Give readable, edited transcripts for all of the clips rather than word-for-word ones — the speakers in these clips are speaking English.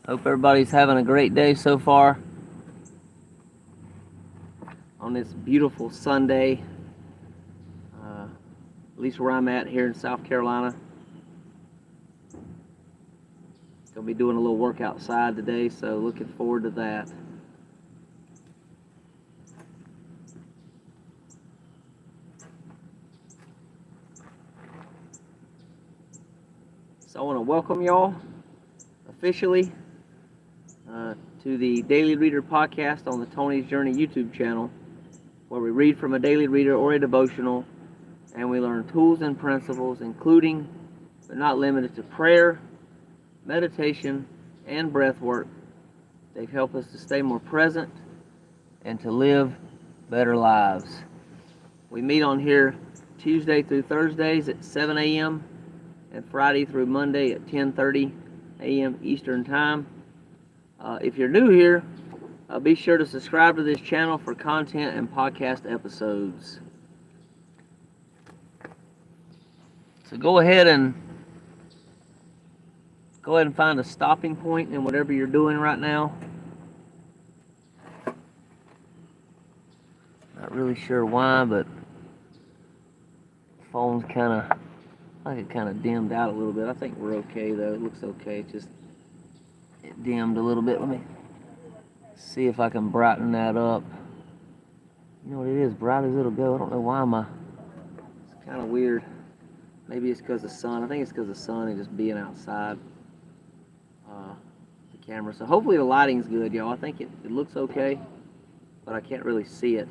Hope everybody's having a great day so far on this beautiful Sunday, at least where I'm at here in South Carolina. Gonna be doing a little work outside today, so looking forward to that. So I want to welcome y'all officially to the Daily Reader podcast on the Tony's Journey YouTube channel, where we read from a daily reader or a devotional, and we learn tools and principles, including but not limited to prayer, meditation, and breath work. They help us to stay more present and to live better lives. We meet on here Tuesday through Thursdays at 7 a.m. and Friday through Monday at 10:30 a.m. Eastern Time. If you're new here, be sure to subscribe to this channel for content and podcast episodes. So go ahead and find a stopping point in whatever you're doing right now. Not really sure why, but the phone's kind of dimmed out a little bit. I think we're okay though. It looks okay. It dimmed a little bit. Let me see if I can brighten that up. You know what it is, bright as it'll go. I don't know why it's kind of weird. Maybe it's because of the sun. I think it's because of the sun and just being outside the camera. So hopefully the lighting's good, y'all. I think it looks okay, but I can't really see it.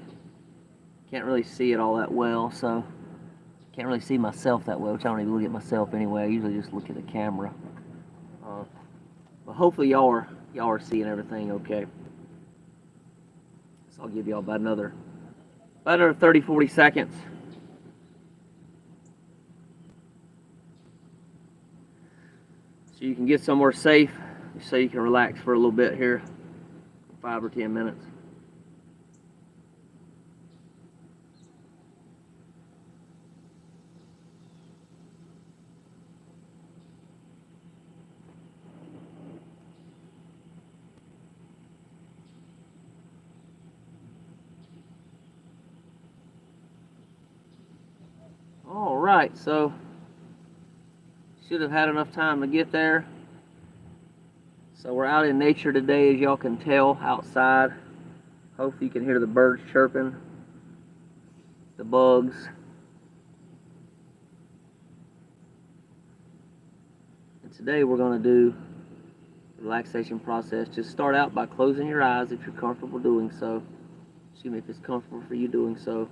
Can't really see it all that well, so can't really see myself that well, which I don't even look at myself anyway. I usually just look at the camera. But hopefully y'all are seeing everything okay. So I'll give y'all about another 30, 40 seconds. So you can get somewhere safe, so you can relax for a little bit here, 5 or 10 minutes. All right, so should have had enough time to get there. So we're out in nature today, as y'all can tell, outside. Hopefully you can hear the birds chirping, the bugs. And today we're going to do the relaxation process. Just start out by closing your eyes if you're comfortable doing so. Excuse me, if it's comfortable for you doing so.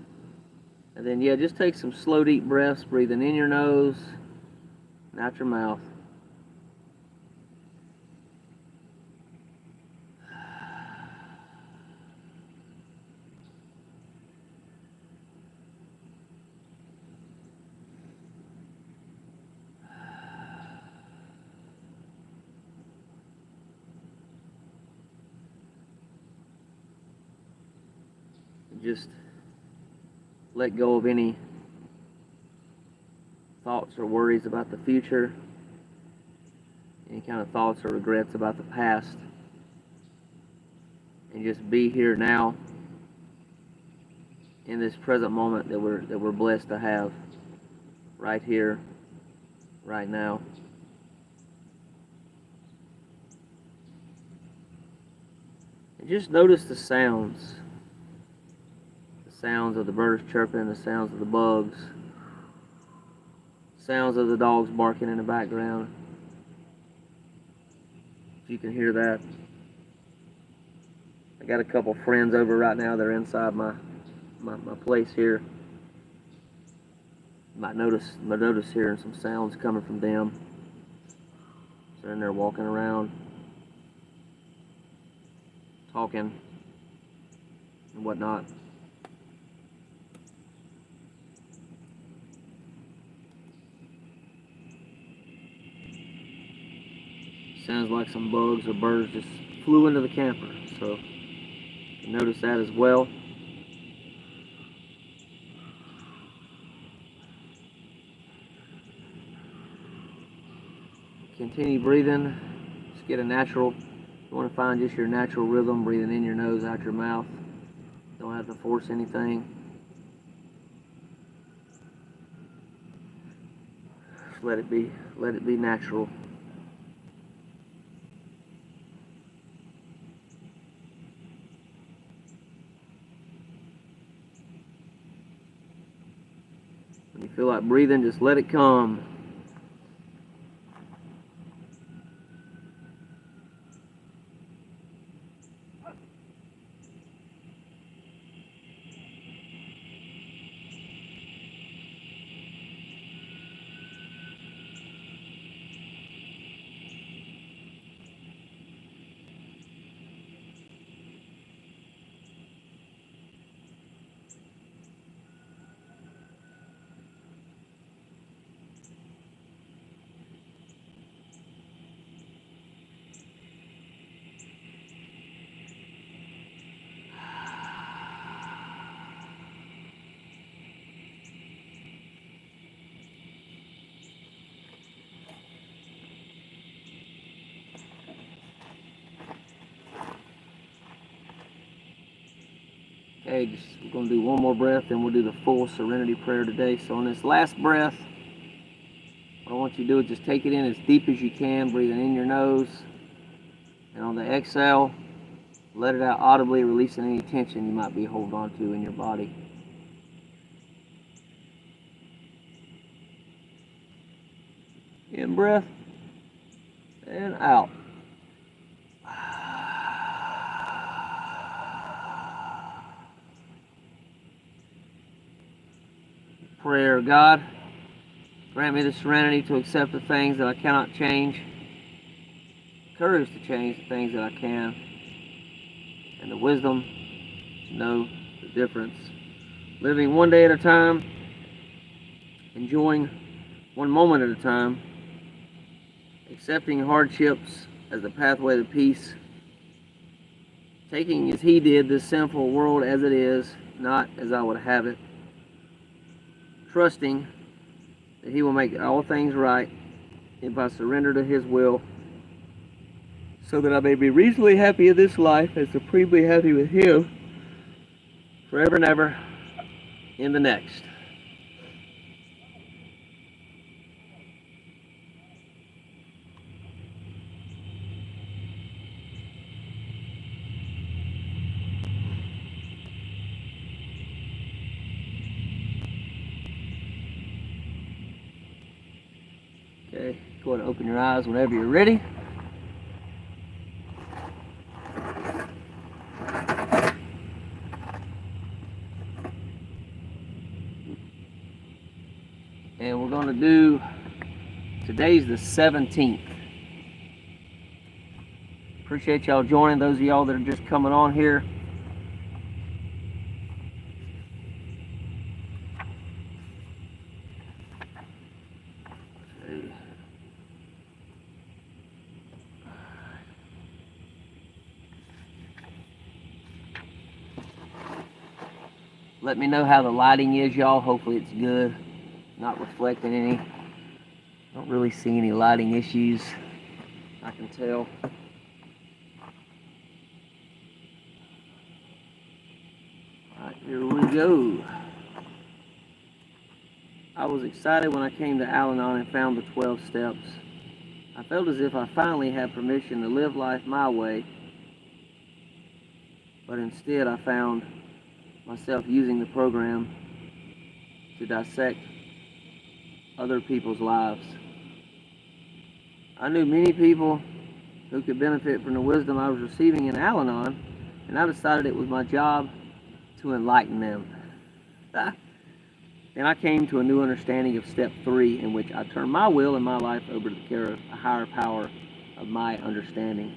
And then, just take some slow, deep breaths, breathing in your nose and out your mouth. Just let go of any thoughts or worries about the future, any kind of thoughts or regrets about the past, and just be here now in this present moment that we're blessed to have right here, right now. And just notice the sounds. Sounds of the birds chirping, the sounds of the bugs, sounds of the dogs barking in the background. If you can hear that. I got a couple friends over right now. They're inside my place here. Might notice hearing some sounds coming from them. So they're in there walking around, talking and whatnot. Sounds like some bugs or birds just flew into the camper, so you can notice that as well. Continue breathing. Just get a natural You want to find just your natural rhythm, breathing in your nose, out your mouth. Don't have to force anything. Just let it be natural. When you feel like breathing, just let it come. Okay, we're going to do one more breath, then we'll do the full serenity prayer today. So on this last breath, what I want you to do is just take it in as deep as you can, breathing in your nose. And on the exhale, let it out audibly, releasing any tension you might be holding on to in your body. In breath and out. Prayer. God, grant me the serenity to accept the things that I cannot change, courage to change the things that I can, and the wisdom to know the difference. Living one day at a time, enjoying one moment at a time, accepting hardships as the pathway to peace, taking as He did this sinful world as it is, not as I would have it, trusting that He will make all things right if I surrender to His will, so that I may be reasonably happy in this life and supremely happy with Him forever and ever in the next. Okay, go ahead and open your eyes whenever you're ready. And we're going to do, today's the 17th. Appreciate y'all joining, those of y'all that are just coming on here. Let me know how the lighting is, y'all. Hopefully it's good. Not reflecting any. Don't really see any lighting issues, I can tell. Alright, here we go. I was excited when I came to Al-Anon and found the 12 steps. I felt as if I finally had permission to live life my way, but instead I found myself using the program to dissect other people's lives. I knew many people who could benefit from the wisdom I was receiving in Al-Anon, and I decided it was my job to enlighten them. Then I came to a new understanding of step 3, in which I turned my will and my life over to the care of a higher power of my understanding.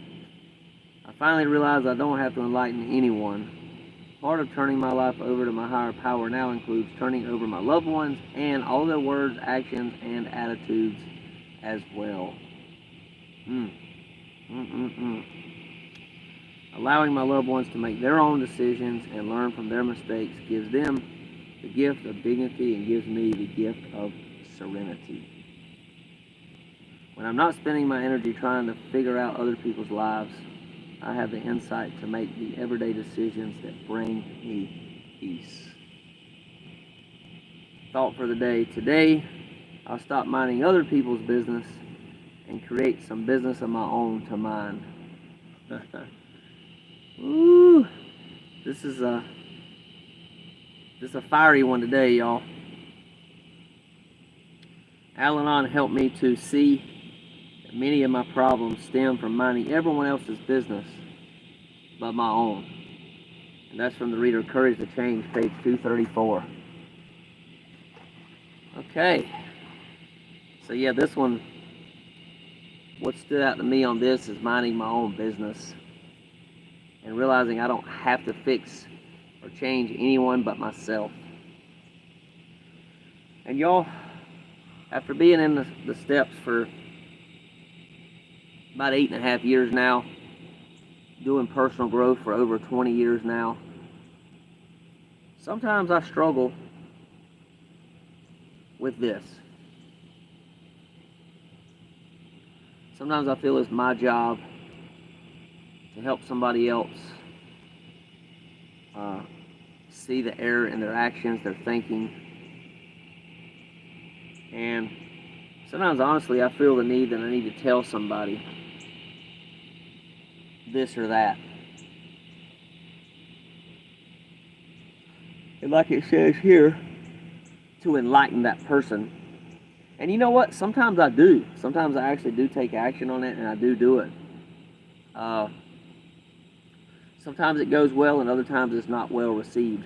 I finally realized I don't have to enlighten anyone. Part of turning my life over to my higher power now includes turning over my loved ones and all their words, actions, and attitudes as well. Allowing my loved ones to make their own decisions and learn from their mistakes gives them the gift of dignity and gives me the gift of serenity. When I'm not spending my energy trying to figure out other people's lives, I have the insight to make the everyday decisions that bring me peace. Thought for the day. Today, I'll stop minding other people's business and create some business of my own to mind. Ooh, this is a fiery one today, y'all. Al-Anon helped me to see that many of my problems stem from minding everyone else's business but my own. And that's from the reader Courage to Change, page 234. Okay. So yeah, this one, what stood out to me on this is minding my own business and realizing I don't have to fix or change anyone but myself. And y'all, after being in the steps for about 8.5 years now, doing personal growth for over 20 years now, sometimes I struggle with this. Sometimes I feel it's my job to help somebody else see the error in their actions, their thinking. And sometimes, honestly, I feel the need that I need to tell somebody this or that. And like it says here, to enlighten that person. And you know what? Sometimes I do. Sometimes I actually do take action on it, and I do it. Sometimes it goes well, and other times it's not well received.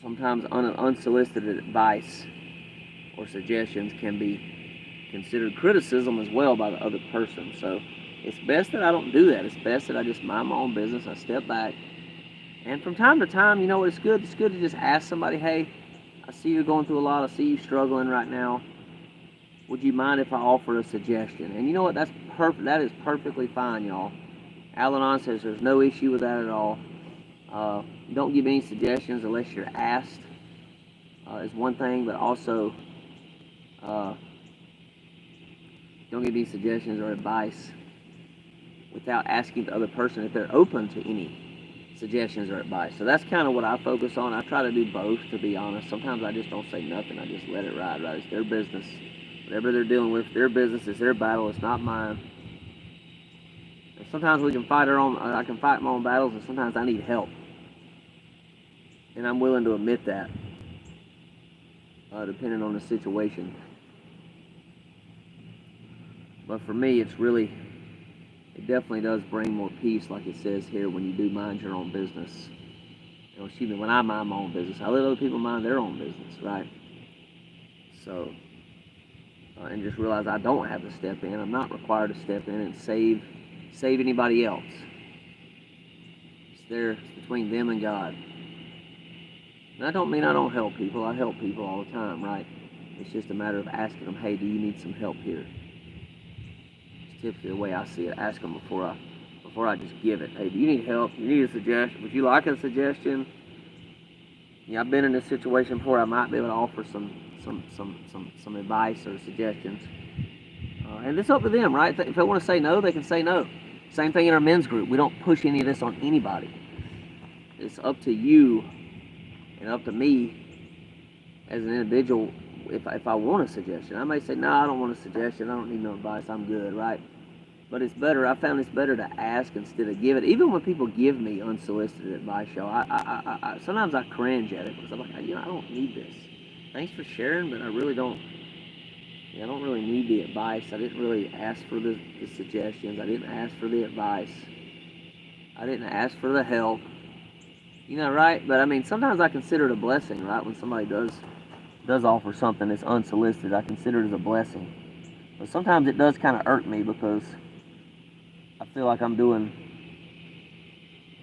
Sometimes unsolicited advice or suggestions can be considered criticism as well by the other person. So it's best that I don't do that. It's best that I just mind my own business. I step back. And from time to time, you know, it's good to just ask somebody, hey, I see you're going through a lot. I see you struggling right now. Would you mind if I offer a suggestion? And you know what? That's perfect. That is perfectly fine, y'all. Al-Anon says there's no issue with that at all. Don't give any suggestions unless you're asked, is one thing, but also don't give any suggestions or advice without asking the other person if they're open to any suggestions or advice. So that's kind of what I focus on. I try to do both, to be honest. Sometimes I just don't say nothing. I just let it ride. It's their business. Whatever they're dealing with, their business, is their battle. It's not mine. And sometimes we can fight our own. I can fight my own battles, and sometimes I need help. And I'm willing to admit that, depending on the situation. But for me, it definitely does bring more peace, like it says here, when you do mind your own business. When I mind my own business, I let other people mind their own business, right? So, and just realize I don't have to step in. I'm not required to step in and save anybody else. It's between them and God. And I don't mean I don't help people. I help people all the time, right? It's just a matter of asking them, hey, do you need some help here? It's typically the way I see it. Ask them before I just give it. Hey, do you need help? You need a suggestion? Would you like a suggestion? Yeah, I've been in this situation before. I might be able to offer some advice or suggestions. And it's up to them, right? If they want to say no, they can say no. Same thing in our men's group. We don't push any of this on anybody. It's up to you and up to me as an individual if I want a suggestion. I may say, no, I don't want a suggestion. I don't need no advice. I'm good, right? But it's better. I found it's better to ask instead of give it. Even when people give me unsolicited advice, y'all, I sometimes I cringe at it because I'm like, I don't need this. Thanks for sharing, but I really don't. I don't really need the advice. I didn't really ask for the suggestions. I didn't ask for the advice. I didn't ask for the help. Right? But I mean, sometimes I consider it a blessing, right? When somebody does offer something that's unsolicited, I consider it as a blessing. But sometimes it does kind of irk me because I feel like I'm doing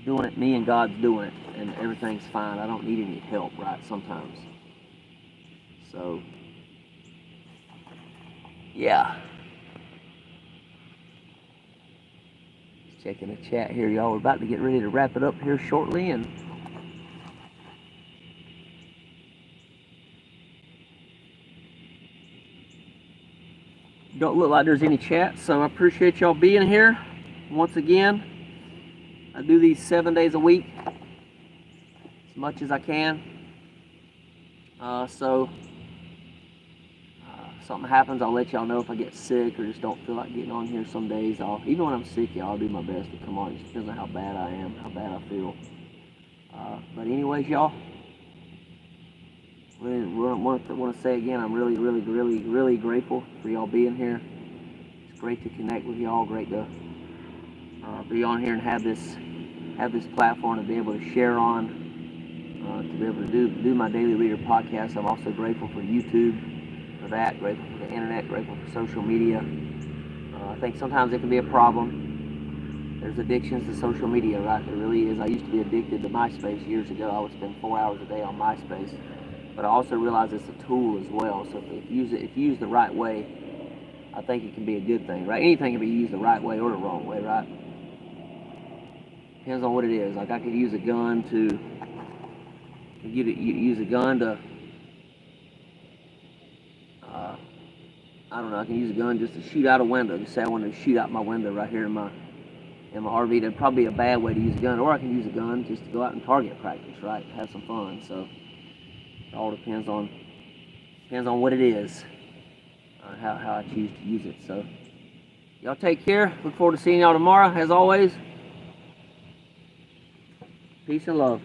it, me and God's doing it, and everything's fine. I don't need any help, right? Sometimes. So, yeah. Just checking the chat here, y'all. We're about to get ready to wrap it up here shortly, and Don't look like there's any chat, so I appreciate y'all being here. Once again, I do these 7 days a week, as much as I can. Something happens, I'll let y'all know if I get sick or just don't feel like getting on here some days. Even when I'm sick, y'all, I'll do my best to come on. It just depends on how bad I am, how bad I feel. But anyways, y'all, I want to say again, I'm really grateful for y'all being here. It's great to connect with y'all. Great to be on here and have this platform to be able to share on, to be able to do my Daily Reader podcast. I'm also grateful for YouTube for that. Grateful for the internet. Grateful for social media. I think sometimes it can be a problem. There's addictions to social media, right? There really is. I used to be addicted to MySpace years ago. I would spend 4 hours a day on MySpace. But I also realize it's a tool as well. So if you use the right way, I think it can be a good thing, right? Anything can be used the right way or the wrong way, right? Depends on what it is. Like I could use a gun to I don't know. I can use a gun just to shoot out a window. Just say I want to shoot out my window right here in my RV. That'd probably be a bad way to use a gun. Or I can use a gun just to go out and target practice, right? Have some fun. So it all depends on what it is, how I choose to use it. So y'all take care. Look forward to seeing y'all tomorrow. As always, peace and love.